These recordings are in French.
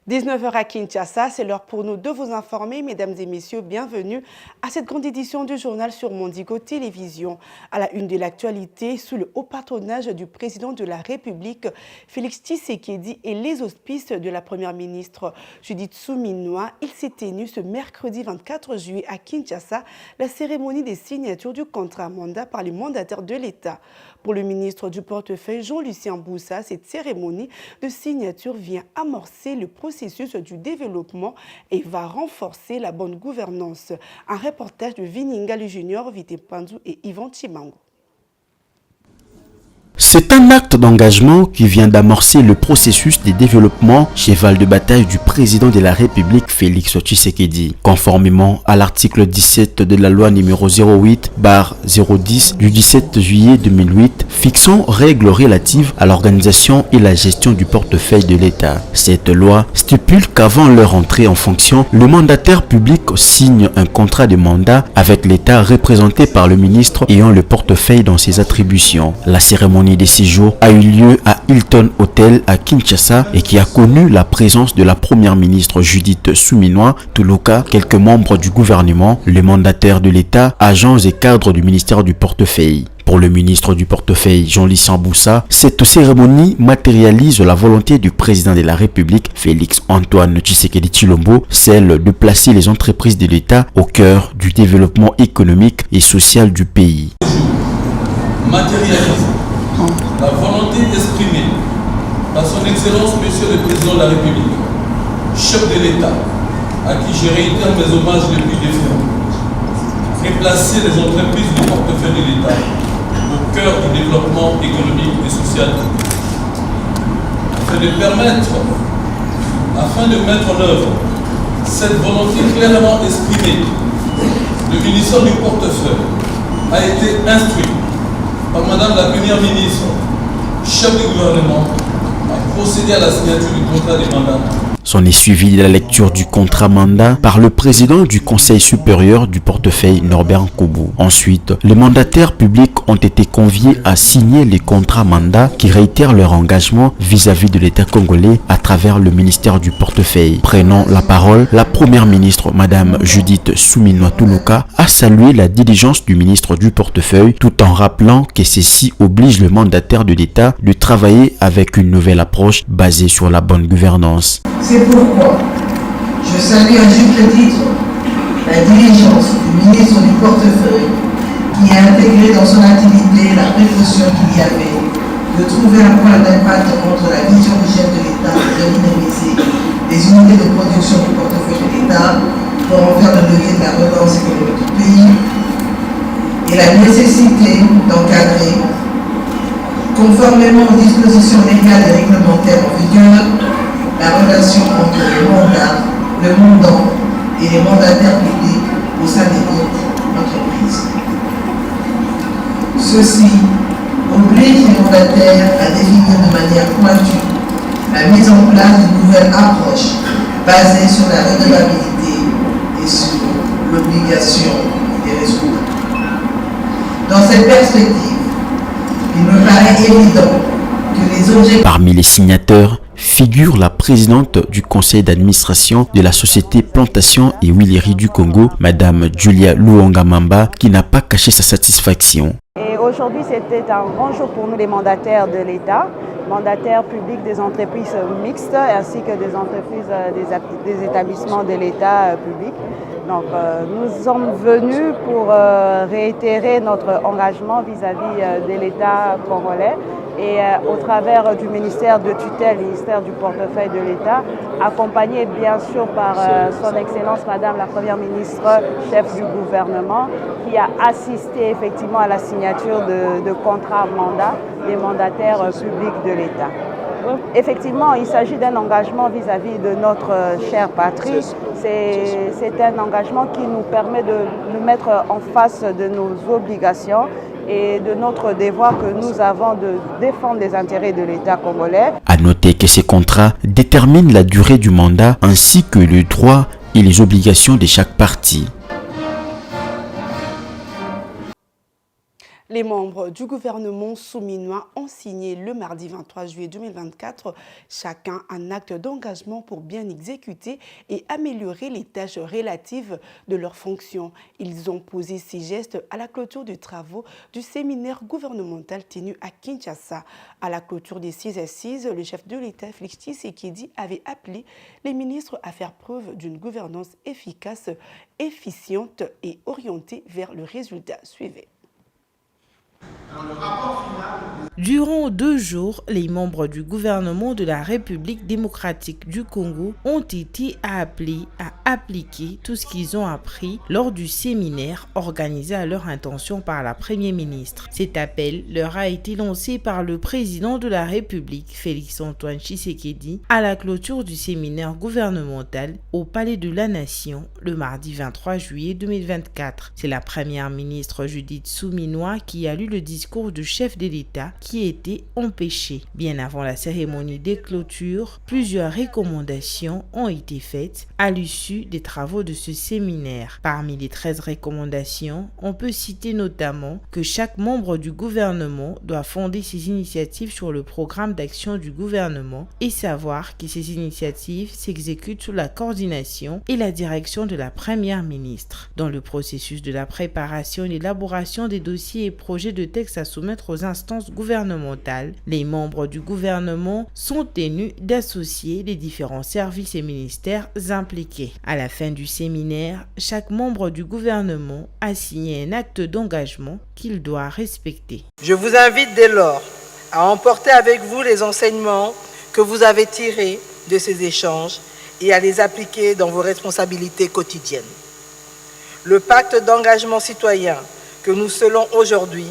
19h à Kinshasa, c'est l'heure pour nous de vous informer. Mesdames et messieurs, bienvenue à cette grande édition du journal sur Mondigo Télévision. À la une de l'actualité, sous le haut patronage du président de la République, Félix Tshisekedi, et les auspices de la première ministre Judith Suminwa, il s'est tenu ce mercredi 24 juillet à Kinshasa la cérémonie des signatures du contrat mandat par les mandataires de l'État. Pour le ministre du portefeuille Jean-Lucien Boussa, cette cérémonie de signature vient amorcer le processus du développement et va renforcer la bonne gouvernance. Un reportage de Viningali Junior, Vite Pandou et Yvan Chimango. C'est un acte d'engagement qui vient d'amorcer le processus de développement, cheval de bataille du président de la République Félix Tshisekedi. Conformément à l'article 17 de la loi numéro 08/010 du 17 juillet 2008, fixant règles relatives à l'organisation et la gestion du portefeuille de l'État. Cette loi stipule qu'avant leur entrée en fonction, le mandataire public signe un contrat de mandat avec l'État représenté par le ministre ayant le portefeuille dans ses attributions. La cérémonie des séjours a eu lieu à Hilton Hotel à Kinshasa et qui a connu la présence de la première ministre Judith Suminwa, Tuluka, quelques membres du gouvernement, les mandataires de l'État, agents et cadres du ministère du portefeuille. Pour le ministre du portefeuille Jean-Lucien Boussa, cette cérémonie matérialise la volonté du président de la République Félix Antoine Tshisekedi Tshilombo, celle de placer les entreprises de l'État au cœur du développement économique et social du pays. Matérialise la volonté exprimée par son Excellence Monsieur le Président de la République, chef de l'État, à qui je réitère mes hommages les plus déférents, et placer les entreprises du portefeuille de l'État au cœur du développement économique et social du pays. Afin de mettre en œuvre cette volonté clairement exprimée, le ministère du portefeuille a été instruit par Madame la Première ministre, chef du gouvernement, a procédé à la signature du contrat de mandat. S'en est suivi de la lecture du contrat mandat par le président du Conseil supérieur du portefeuille Norbert Nkoubou. Ensuite, les mandataires publics ont été conviés à signer les contrats mandats qui réitèrent leur engagement vis-à-vis de l'État congolais à travers le ministère du portefeuille. Prenant la parole, la première ministre, Madame Judith Suminwa Tuluka, a salué la diligence du ministre du portefeuille tout en rappelant que ceci oblige le mandataire de l'État de travailler avec une nouvelle approche basée sur la bonne gouvernance. C'est pourquoi je salue à juste titre la diligence du ministre du portefeuille qui a intégré dans son activité la précaution qu'il y avait de trouver un point d'impact entre la vision du chef de l'État de dynamiser les unités de production du portefeuille de l'État pour en faire le levier de la relance économique du pays et la nécessité d'encadrer, conformément aux dispositions légales et réglementaires en vigueur, la relation entre les mandats, le mandant et les mandataires publics au sein des entreprises. Ceci oblige les mandataires à définir de manière pointue la mise en place d'une nouvelle approche basée sur la redevabilité et sur l'obligation des résultats. Dans cette perspective, il me paraît évident que les objectifs... Parmi les signataires figure la présidente du conseil d'administration de la société Plantation et Huileries du Congo, Madame Julia Luongamamba, qui n'a pas caché sa satisfaction. Et aujourd'hui, c'était un grand jour pour nous, les mandataires de l'État, mandataires publics des entreprises mixtes ainsi que des entreprises des établissements de l'État public. Donc, nous sommes venus pour réitérer notre engagement vis-à-vis de l'État congolais et au travers du ministère de tutelle, ministère du portefeuille de l'État, accompagné bien sûr par son Excellence Madame la Première ministre, chef du gouvernement, qui a assisté effectivement à la signature de contrats mandat des mandataires publics de l'État. Effectivement, il s'agit d'un engagement vis-à-vis de notre chère patrie. C'est un engagement qui nous permet de nous mettre en face de nos obligations et de notre devoir que nous avons de défendre les intérêts de l'État congolais. À noter que ces contrats déterminent la durée du mandat ainsi que les droits et les obligations de chaque partie. Les membres du gouvernement souminois ont signé le mardi 23 juillet 2024 chacun un acte d'engagement pour bien exécuter et améliorer les tâches relatives de leurs fonctions. Ils ont posé ces gestes à la clôture des travaux du séminaire gouvernemental tenu à Kinshasa. À la clôture des 6 assises, le chef de l'État, Félix Tshisekedi, avait appelé les ministres à faire preuve d'une gouvernance efficace, efficiente et orientée vers le résultat. Suivez. Durant 2 jours, les membres du gouvernement de la République démocratique du Congo ont été appelés à appliquer tout ce qu'ils ont appris lors du séminaire organisé à leur intention par la Première ministre. Cet appel leur a été lancé par le président de la République, Félix-Antoine Tshisekedi, à la clôture du séminaire gouvernemental au Palais de la Nation le mardi 23 juillet 2024. C'est la Première ministre Judith Suminwa qui a lu le discours du chef de l'État qui était empêché. Bien avant la cérémonie des clôtures, plusieurs recommandations ont été faites à l'issue des travaux de ce séminaire. Parmi les 13 recommandations, on peut citer notamment que chaque membre du gouvernement doit fonder ses initiatives sur le programme d'action du gouvernement et savoir que ces initiatives s'exécutent sous la coordination et la direction de la Première ministre. Dans le processus de la préparation et l'élaboration des dossiers et projets de texte à soumettre aux instances gouvernementales, les membres du gouvernement sont tenus d'associer les différents services et ministères impliqués. À la fin du séminaire, chaque membre du gouvernement a signé un acte d'engagement qu'il doit respecter. Je vous invite dès lors à emporter avec vous les enseignements que vous avez tirés de ces échanges et à les appliquer dans vos responsabilités quotidiennes. Le pacte d'engagement citoyen que nous scellons aujourd'hui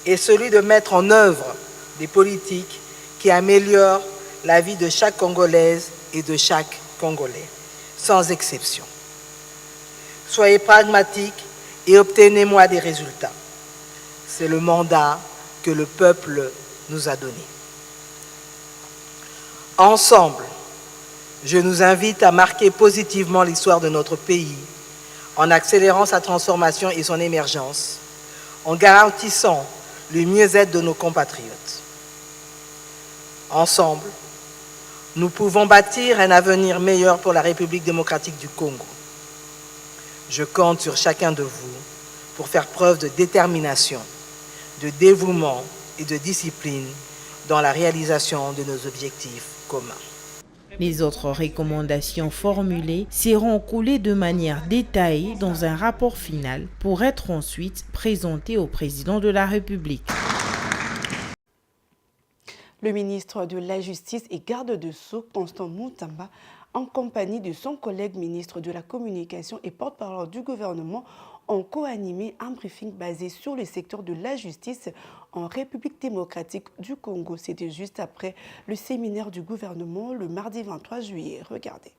est celui de mettre en œuvre des politiques qui améliorent la vie de chaque Congolaise et de chaque Congolais, sans exception. Soyez pragmatiques et obtenez-moi des résultats. C'est le mandat que le peuple nous a donné. Ensemble, je nous invite à marquer positivement l'histoire de notre pays en accélérant sa transformation et son émergence, en garantissant le mieux-être de nos compatriotes. Ensemble, nous pouvons bâtir un avenir meilleur pour la République démocratique du Congo. Je compte sur chacun de vous pour faire preuve de détermination, de dévouement et de discipline dans la réalisation de nos objectifs communs. Les autres recommandations formulées seront coulées de manière détaillée dans un rapport final pour être ensuite présentées au président de la République. Le ministre de la Justice et garde de Sceaux, Constant Mutamba, en compagnie de son collègue ministre de la Communication et porte-parole du gouvernement, ont co-animé un briefing basé sur le secteur de la justice en République démocratique du Congo. C'était juste après le séminaire du gouvernement le mardi 23 juillet. Regardez.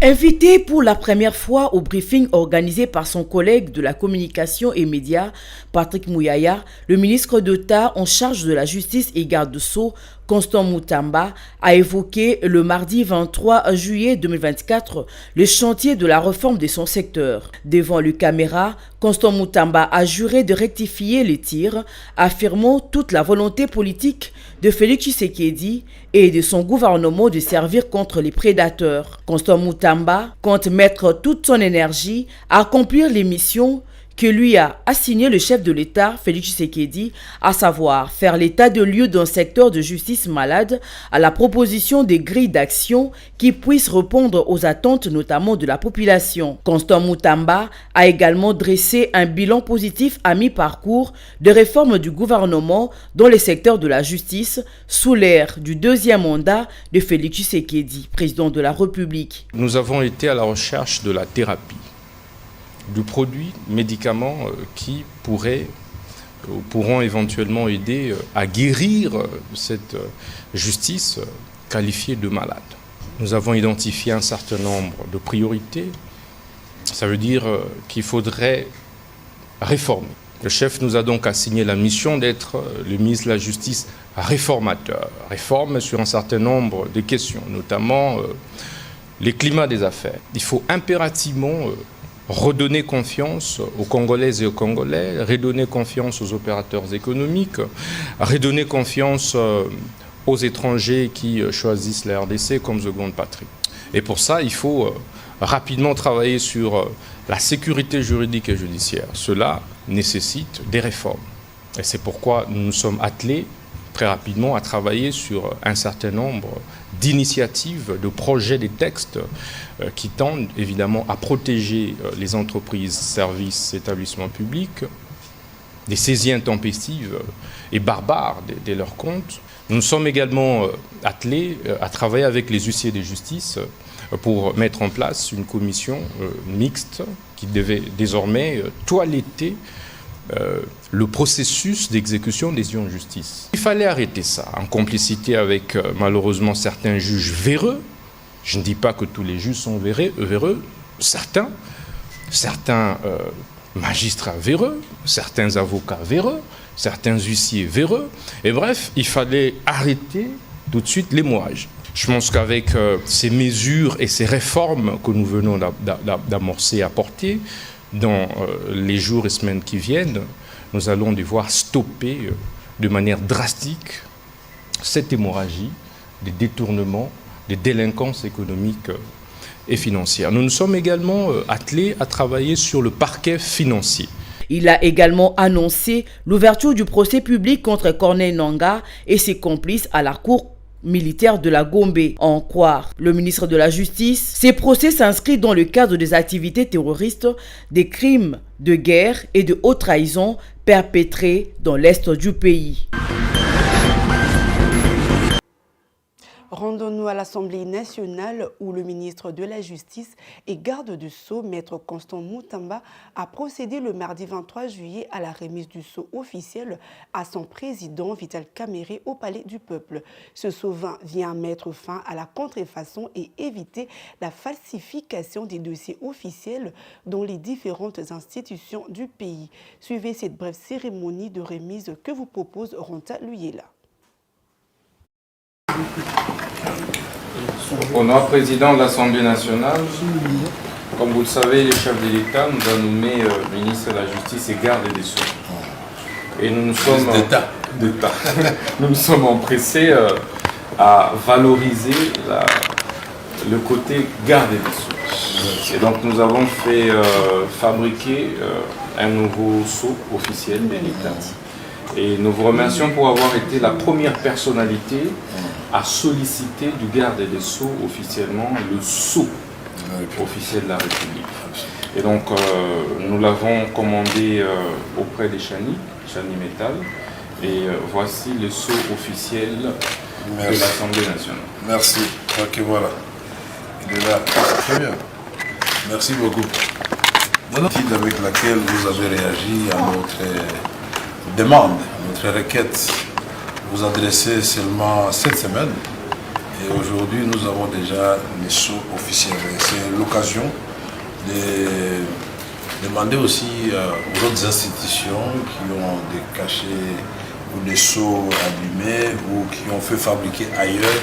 Invité pour la première fois au briefing organisé par son collègue de la communication et médias, Patrick Mouyaya, le ministre d'État en charge de la justice et garde de Sceaux, Constant Mutamba, a évoqué le mardi 23 juillet 2024 le chantier de la réforme de son secteur. Devant les caméras, Constant Mutamba a juré de rectifier les tirs, affirmant toute la volonté politique de Félix Tshisekedi et de son gouvernement de servir contre les prédateurs. Constant Mutamba compte mettre toute son énergie à accomplir les missions que lui a assigné le chef de l'État, Félix Tshisekedi, à savoir faire l'état de lieu d'un secteur de justice malade à la proposition des grilles d'action qui puissent répondre aux attentes notamment de la population. Constant Mutamba a également dressé un bilan positif à mi-parcours de réforme du gouvernement dans le secteur de la justice sous l'ère du deuxième mandat de Félix Tshisekedi, président de la République. Nous avons été à la recherche de la thérapie, du produit, médicaments qui pourront éventuellement aider à guérir cette justice qualifiée de malade. Nous avons identifié un certain nombre de priorités. Ça veut dire qu'il faudrait réformer. Le chef nous a donc assigné la mission d'être le ministre de la Justice réformateur. Réforme sur un certain nombre de questions, notamment les climats des affaires. Il faut impérativement redonner confiance aux Congolaises et aux Congolais, redonner confiance aux opérateurs économiques, redonner confiance aux étrangers qui choisissent la RDC comme seconde patrie. Et pour ça, il faut rapidement travailler sur la sécurité juridique et judiciaire. Cela nécessite des réformes. Et c'est pourquoi nous nous sommes attelés très rapidement à travailler sur un certain nombre d'initiatives, de projets, des textes qui tendent évidemment à protéger les entreprises, services, établissements publics des saisies intempestives et barbares dès leur compte. Nous nous sommes également attelés à travailler avec les huissiers de justice pour mettre en place une commission mixte qui devait désormais toiletter le processus d'exécution des décisions de justice. Il fallait arrêter ça, en complicité avec malheureusement certains juges véreux. Je ne dis pas que tous les juges sont véreux, certains magistrats véreux, certains avocats véreux, certains huissiers véreux. Et bref, il fallait arrêter tout de suite l'hémorragie. Je pense qu'avec ces mesures et ces réformes que nous venons d'amorcer et apporter, dans les jours et semaines qui viennent, nous allons devoir stopper de manière drastique cette hémorragie des détournements, des délinquances économiques et financières. Nous nous sommes également attelés à travailler sur le parquet financier. Il a également annoncé l'ouverture du procès public contre Corneille Nangaa et ses complices à la Cour militaire de la Gombe. En croire le ministre de la Justice, ces procès s'inscrivent dans le cadre des activités terroristes, des crimes de guerre et de haute trahison perpétrés dans l'est du pays. Rendons-nous à l'Assemblée nationale où le ministre de la Justice et garde du Sceau, Maître Constant Moutamba, a procédé le mardi 23 juillet à la remise du sceau officiel à son président Vital Kamerhe au Palais du Peuple. Ce sceau vient mettre fin à la contrefaçon et éviter la falsification des dossiers officiels dans les différentes institutions du pays. Suivez cette brève cérémonie de remise que vous propose Ronta Luyela. Honorable président de l'Assemblée nationale, comme vous le savez, le chef de l'État nous a nommé ministre de la Justice et garde des Sceaux. Et nous nous sommes nous nous sommes empressés à valoriser le côté garde des Sceaux. Et donc nous avons fait fabriquer un nouveau sceau officiel de l'État. Et nous vous remercions pour avoir été la première personnalité à solliciter du garde des Sceaux officiellement le sceau officiel de la République. Et donc nous l'avons commandé auprès des Chani Metal, et voici le sceau officiel de l'Assemblée nationale. Merci. Ok, voilà. Il est là. Très bien. Merci beaucoup. L'attitude avec laquelle vous avez réagi à notre demande, notre requête, vous adressez seulement cette semaine. Et aujourd'hui, nous avons déjà les sceaux officiels. C'est l'occasion de demander aussi aux autres institutions qui ont des cachets ou des sceaux abîmés ou qui ont fait fabriquer ailleurs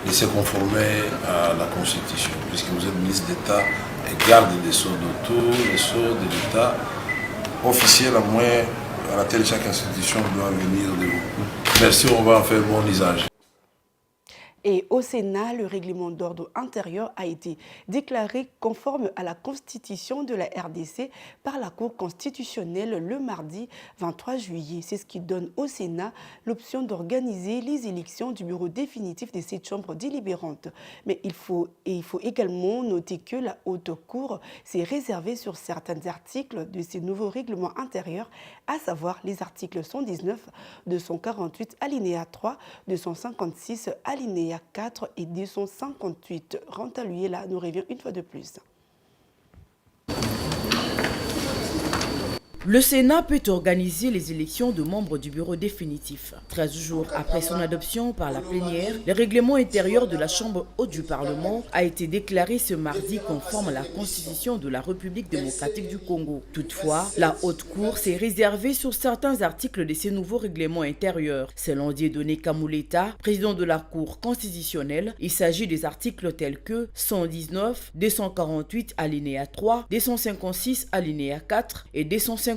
de se conformer à la Constitution, puisque vous êtes ministre d'État et garde des sceaux de tous les sceaux de l'État officiels, à moins à laquelle chaque institution doit venir de vous. Merci, on va en faire bon usage. Et au Sénat, le règlement d'ordre intérieur a été déclaré conforme à la Constitution de la RDC par la Cour constitutionnelle le mardi 23 juillet. C'est ce qui donne au Sénat l'option d'organiser les élections du bureau définitif de cette chambre délibérante. Mais il faut également noter que la Haute Cour s'est réservée sur certains articles de ces nouveaux règlements intérieurs, à savoir les articles 119, 248, alinéa 3, 256, alinéa 4 et 258. Ronta Luyela nous revient une fois de plus. Le Sénat peut organiser les élections de membres du bureau définitif. 13 jours après son adoption par la plénière, le règlement intérieur de la Chambre haute du Parlement a été déclaré ce mardi conforme à la Constitution de la République démocratique du Congo. Toutefois, la Haute Cour s'est réservée sur certains articles de ces nouveaux règlements intérieurs. Selon Dieudonné Kamuleta, président de la Cour constitutionnelle, il s'agit des articles tels que 119, 248 alinéa 3, 256 alinéa 4 et 258.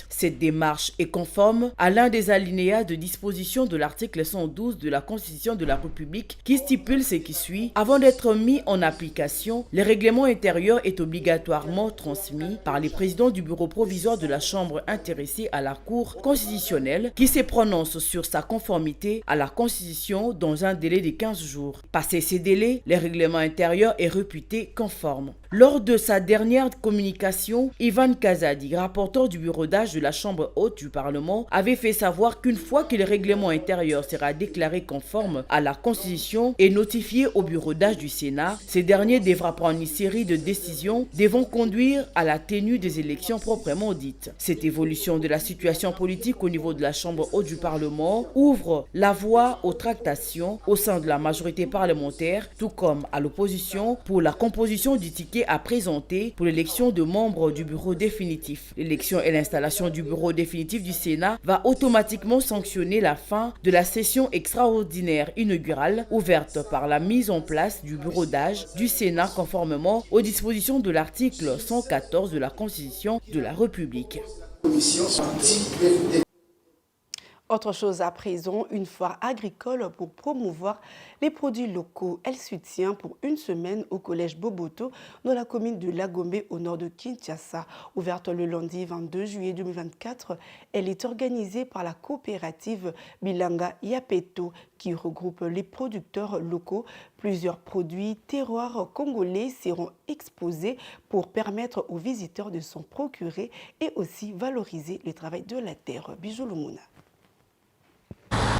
Cette démarche est conforme à l'un des alinéas de disposition de l'article 112 de la Constitution de la République qui stipule ce qui suit. Avant d'être mis en application, le règlement intérieur est obligatoirement transmis par les présidents du bureau provisoire de la Chambre intéressée à la Cour constitutionnelle qui se prononce sur sa conformité à la Constitution dans un délai de 15 jours. Passé ces délais, le règlement intérieur est réputé conforme. Lors de sa dernière communication, Ivan Kazadi, rapporteur du bureau d'âge de la Chambre haute du Parlement, avait fait savoir qu'une fois que le règlement intérieur sera déclaré conforme à la Constitution et notifié au bureau d'âge du Sénat, ce dernier devra prendre une série de décisions devant conduire à la tenue des élections proprement dites. Cette évolution de la situation politique au niveau de la Chambre haute du Parlement ouvre la voie aux tractations au sein de la majorité parlementaire, tout comme à l'opposition, pour la composition du ticket à présenter pour l'élection de membres du bureau définitif. L'élection et l'installation du bureau définitif du Sénat va automatiquement sanctionner la fin de la session extraordinaire inaugurale ouverte par la mise en place du bureau d'âge du Sénat conformément aux dispositions de l'article 114 de la Constitution de la République. Autre chose à présent, une foire agricole pour promouvoir les produits locaux. Elle se tient pour une semaine au collège Boboto dans la commune de Lagombe au nord de Kinshasa. Ouverte le lundi 22 juillet 2024, elle est organisée par la coopérative Bilanga Yapeto qui regroupe les producteurs locaux. Plusieurs produits terroirs congolais seront exposés pour permettre aux visiteurs de s'en procurer et aussi valoriser le travail de la terre. Bijou Lumuna.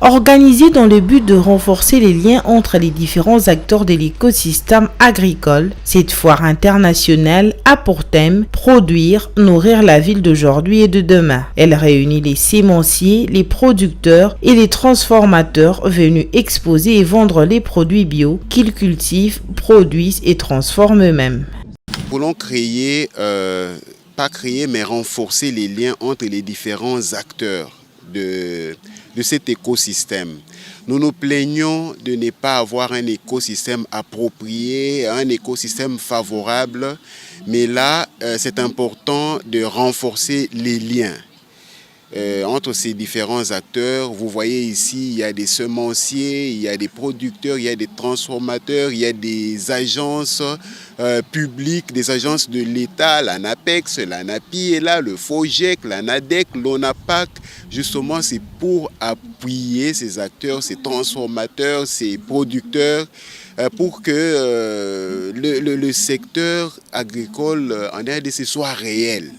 Organisée dans le but de renforcer les liens entre les différents acteurs de l'écosystème agricole, cette foire internationale a pour thème « Produire, nourrir la ville d'aujourd'hui et de demain ». Elle réunit les sémenciers, les producteurs et les transformateurs venus exposer et vendre les produits bio qu'ils cultivent, produisent et transforment eux-mêmes. Nous voulons créer, pas créer, mais renforcer les liens entre les différents acteurs de cet écosystème. Nous nous plaignons de ne pas avoir un écosystème approprié, un écosystème favorable, mais là, c'est important de renforcer les liens entre ces différents acteurs. Vous voyez ici, il y a des semenciers, il y a des producteurs, il y a des transformateurs, il y a des agences publiques, des agences de l'État, l'ANAPEX, l'ANAPI est là, le FOGEC, l'ANADEC, l'ONAPAC. Justement, c'est pour appuyer ces acteurs, ces transformateurs, ces producteurs, pour que le secteur agricole en RDC soit réel.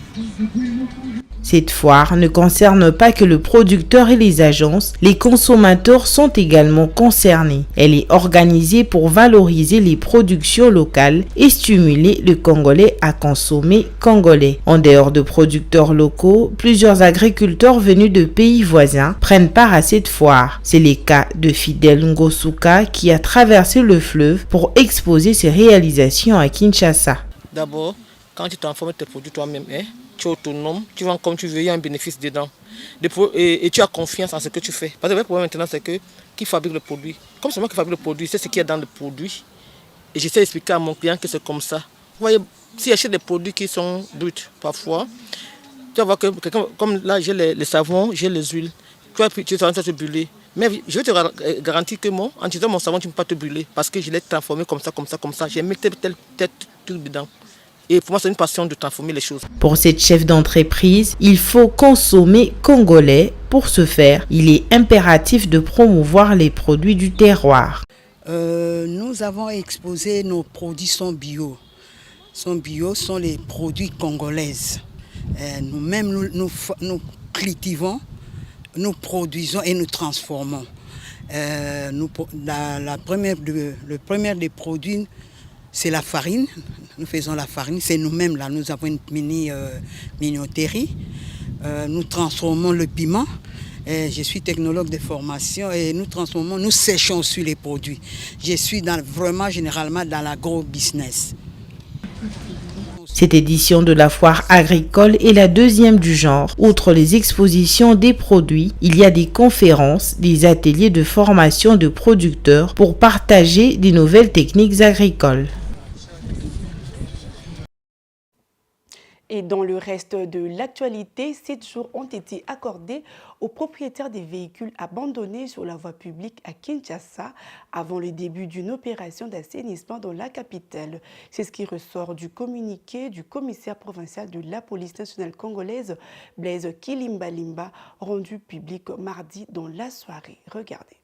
Cette foire ne concerne pas que le producteur et les agences, les consommateurs sont également concernés. Elle est organisée pour valoriser les productions locales et stimuler le Congolais à consommer congolais. En dehors de producteurs locaux, plusieurs agriculteurs venus de pays voisins prennent part à cette foire. C'est le cas de Fidel Ngosuka qui a traversé le fleuve pour exposer ses réalisations à Kinshasa. D'abord, quand tu transformes tes produits toi-même, tu es autonome, tu vends comme tu veux, il y a un bénéfice dedans. Et tu as confiance en ce que tu fais. Parce que le problème maintenant, c'est que qui fabrique le produit. Comme c'est moi qui fabrique le produit, c'est ce qu'il y a dans le produit. Et j'essaie d'expliquer à mon client que c'est comme ça. Vous voyez, si j'achète des produits qui sont bruts, parfois, tu vas voir que comme là, j'ai les savons, j'ai les huiles. Tu es en train de te brûler. Mais je te garantis que moi, en utilisant mon savon, tu ne peux pas te brûler. Parce que je l'ai transformé comme ça, comme ça, comme ça. J'ai mis tel truc dedans. Et pour moi, c'est une passion de transformer les choses. Pour cette chef d'entreprise, il faut consommer congolais. Pour ce faire, il est impératif de promouvoir les produits du terroir. Nous avons exposé nos produits sont bio. Sont les produits congolais. Nous-mêmes, nous cultivons, nous produisons et nous transformons. Le premier des produits, c'est la farine. Nous faisons la farine, c'est nous-mêmes là. Nous avons une mini-minoterie. nous transformons le piment. Et je suis technologue de formation et nous séchons sur les produits. Je suis vraiment généralement dans l'agro-business. Cette édition de la foire agricole est la deuxième du genre. Outre les expositions des produits, il y a des conférences, des ateliers de formation de producteurs pour partager des nouvelles techniques agricoles. Et dans le reste de l'actualité, 7 jours ont été accordés aux propriétaires des véhicules abandonnés sur la voie publique à Kinshasa avant le début d'une opération d'assainissement dans la capitale. C'est ce qui ressort du communiqué du commissaire provincial de la police nationale congolaise, Blaise Kilimbalimba, rendu public mardi dans la soirée. Regardez.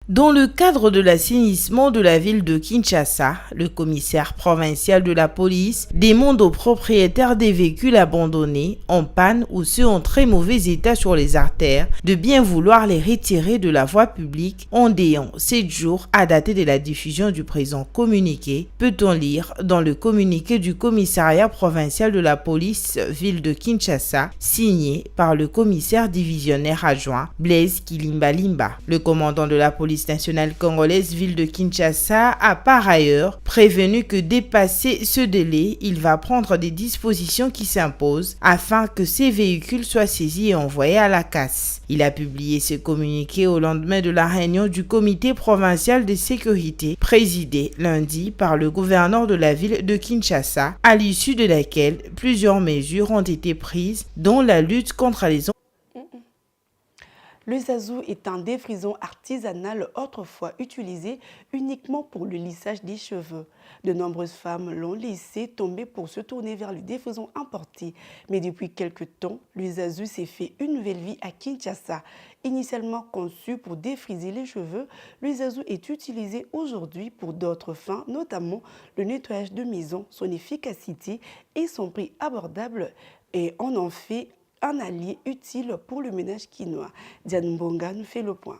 Dans le cadre de l'assainissement de la ville de Kinshasa, le commissaire provincial de la police demande aux propriétaires des véhicules abandonnés, en panne ou ceux en très mauvais état sur les artères, de bien vouloir les retirer de la voie publique en déant 7 jours à dater de la diffusion du présent communiqué, peut-on lire dans le communiqué du commissariat provincial de la police ville de Kinshasa, signé par le commissaire divisionnaire adjoint Blaise Kilimbalimba. Le commandant de la police nationale congolaise ville de Kinshasa a par ailleurs prévenu que dépassé ce délai, il va prendre des dispositions qui s'imposent afin que ces véhicules soient saisis et envoyés à la casse. Il a publié ce communiqué au lendemain de la réunion du comité provincial de sécurité présidé lundi par le gouverneur de la ville de Kinshasa, à l'issue de laquelle plusieurs mesures ont été prises dont la lutte contre les Le zazou est un défrisant artisanal autrefois utilisé uniquement pour le lissage des cheveux. De nombreuses femmes l'ont laissé tomber pour se tourner vers le défrisant importé. Mais depuis quelques temps, le zazou s'est fait une nouvelle vie à Kinshasa. Initialement conçu pour défriser les cheveux, le zazou est utilisé aujourd'hui pour d'autres fins, notamment le nettoyage de maison, son efficacité et son prix abordable. Et on en fait un allié utile pour le ménage quinois. Diane Mbonga nous fait le point.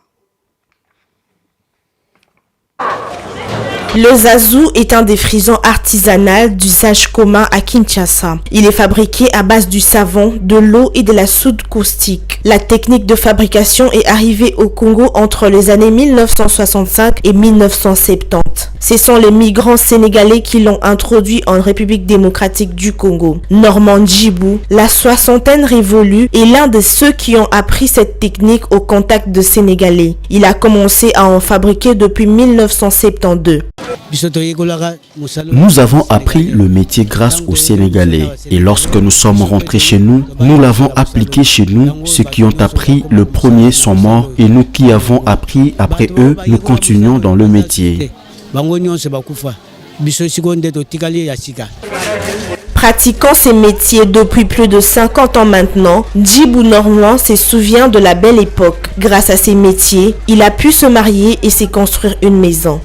Le zazou est un défrisant artisanal d'usage commun à Kinshasa. Il est fabriqué à base du savon, de l'eau et de la soude caustique. La technique de fabrication est arrivée au Congo entre les années 1965 et 1970. Ce sont les migrants sénégalais qui l'ont introduit en République démocratique du Congo. Normand Djibou, la soixantaine révolue, est l'un de ceux qui ont appris cette technique au contact de Sénégalais. Il a commencé à en fabriquer depuis 1972. Nous avons appris le métier grâce aux Sénégalais et lorsque nous sommes rentrés chez nous, nous l'avons appliqué chez nous. Ceux qui ont appris le premier sont morts et nous qui avons appris après eux, nous continuons dans le métier. Pratiquant ces métiers depuis plus de 50 ans maintenant, Djibou Normand se souvient de la belle époque. Grâce à ces métiers, il a pu se marier et se construire une maison.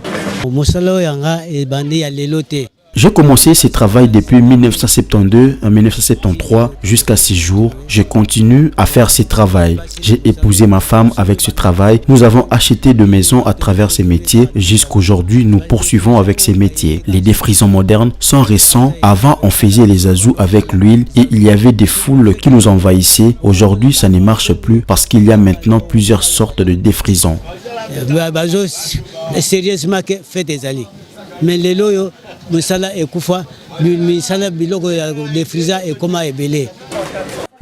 J'ai commencé ce travail depuis 1972 à 1973 jusqu'à ce jour. Je continue à faire ce travail. J'ai épousé ma femme avec ce travail. Nous avons acheté de maisons à travers ces métiers. Jusqu'aujourd'hui, nous poursuivons avec ces métiers. Les défrisants modernes sont récents. Avant, on faisait les azous avec l'huile et il y avait des foules qui nous envahissaient. Aujourd'hui, ça ne marche plus parce qu'il y a maintenant plusieurs sortes de défrisants.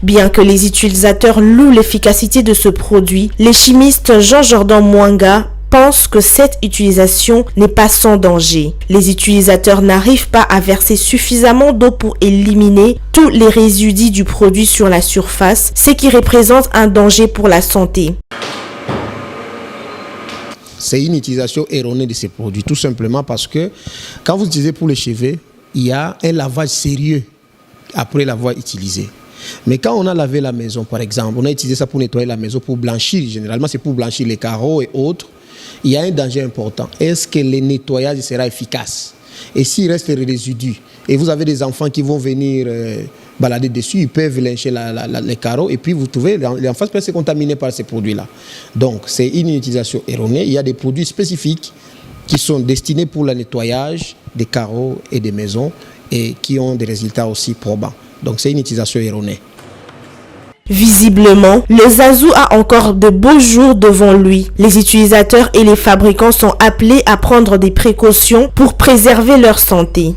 Bien que les utilisateurs louent l'efficacité de ce produit, les chimistes Jean-Jordan Mwanga pensent que cette utilisation n'est pas sans danger. Les utilisateurs n'arrivent pas à verser suffisamment d'eau pour éliminer tous les résidus du produit sur la surface, ce qui représente un danger pour la santé. C'est une utilisation erronée de ces produits, tout simplement parce que quand vous utilisez pour les cheveux, il y a un lavage sérieux après l'avoir utilisé. Mais quand on a lavé la maison, par exemple, on a utilisé ça pour nettoyer la maison, pour blanchir, généralement c'est pour blanchir les carreaux et autres, il y a un danger important. Est-ce que le nettoyage sera efficace? Et s'il reste des résidus, et vous avez des enfants qui vont venir balader dessus, ils peuvent lyncher les carreaux, et puis vous trouvez l'enfant peut se contaminer par ces produits-là. Donc c'est une utilisation erronée. Il y a des produits spécifiques qui sont destinés pour le nettoyage des carreaux et des maisons, et qui ont des résultats aussi probants. Donc c'est une utilisation erronée. Visiblement, le Zazu a encore de beaux jours devant lui. Les utilisateurs et les fabricants sont appelés à prendre des précautions pour préserver leur santé.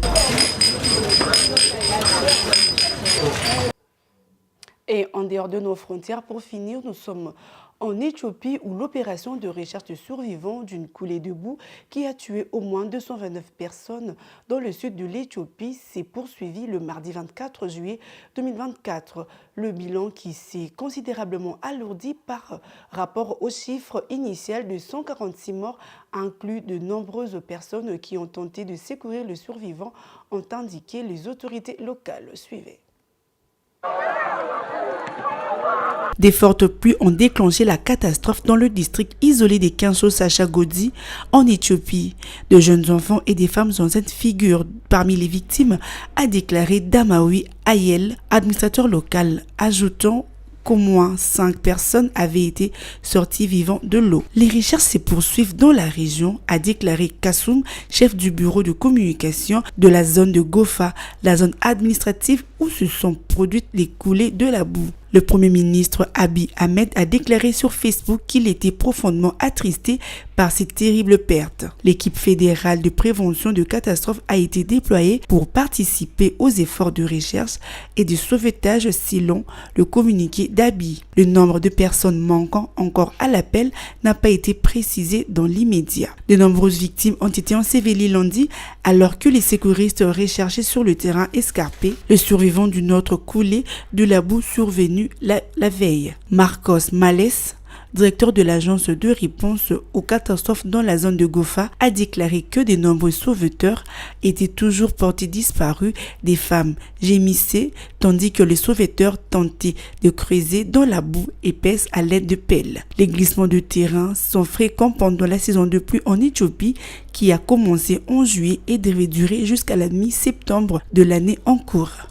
Et en dehors de nos frontières, pour finir, nous sommes en Éthiopie où l'opération de recherche de survivants d'une coulée de boue qui a tué au moins 229 personnes dans le sud de l'Éthiopie s'est poursuivie le mardi 24 juillet 2024. Le bilan qui s'est considérablement alourdi par rapport au chiffre initial de 146 morts inclut de nombreuses personnes qui ont tenté de secourir le survivant, ont indiqué les autorités locales. Suivez. Des fortes pluies ont déclenché la catastrophe dans le district isolé des Kinshasa-Godi en Éthiopie. De jeunes enfants et des femmes enceintes figurent parmi les victimes, a déclaré Damawi Ayel, administrateur local, ajoutant qu'au moins 5 personnes avaient été sorties vivant de l'eau. Les recherches se poursuivent dans la région, a déclaré Kassoum, chef du bureau de communication de la zone de Gofa, la zone administrative où se sont produites les coulées de la boue. Le Premier ministre Abiy Ahmed a déclaré sur Facebook qu'il était profondément attristé par ces terribles pertes. L'équipe fédérale de prévention de catastrophes a été déployée pour participer aux efforts de recherche et de sauvetage selon le communiqué d'Abiy. Le nombre de personnes manquant encore à l'appel n'a pas été précisé dans l'immédiat. De nombreuses victimes ont été ensevelies lundi alors que les secouristes recherchaient sur le terrain escarpé le survivant d'une autre coulée de la boue survenue la veille. Marcos Malès, directeur de l'agence de réponse aux catastrophes dans la zone de Gofa, a déclaré que de nombreux sauveteurs étaient toujours portés disparus. Des femmes gémissaient tandis que les sauveteurs tentaient de creuser dans la boue épaisse à l'aide de pelles. Les glissements de terrain sont fréquents pendant la saison de pluie en Éthiopie qui a commencé en juillet et devait durer jusqu'à la mi-septembre de l'année en cours.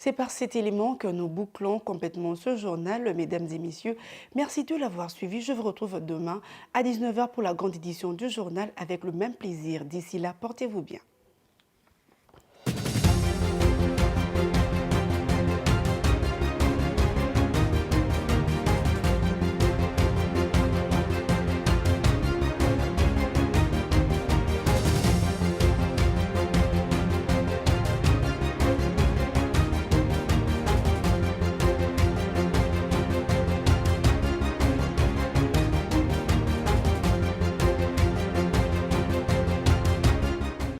C'est par cet élément que nous bouclons complètement ce journal, mesdames et messieurs. Merci de l'avoir suivi. Je vous retrouve demain à 19h pour la grande édition du journal avec le même plaisir. D'ici là, portez-vous bien.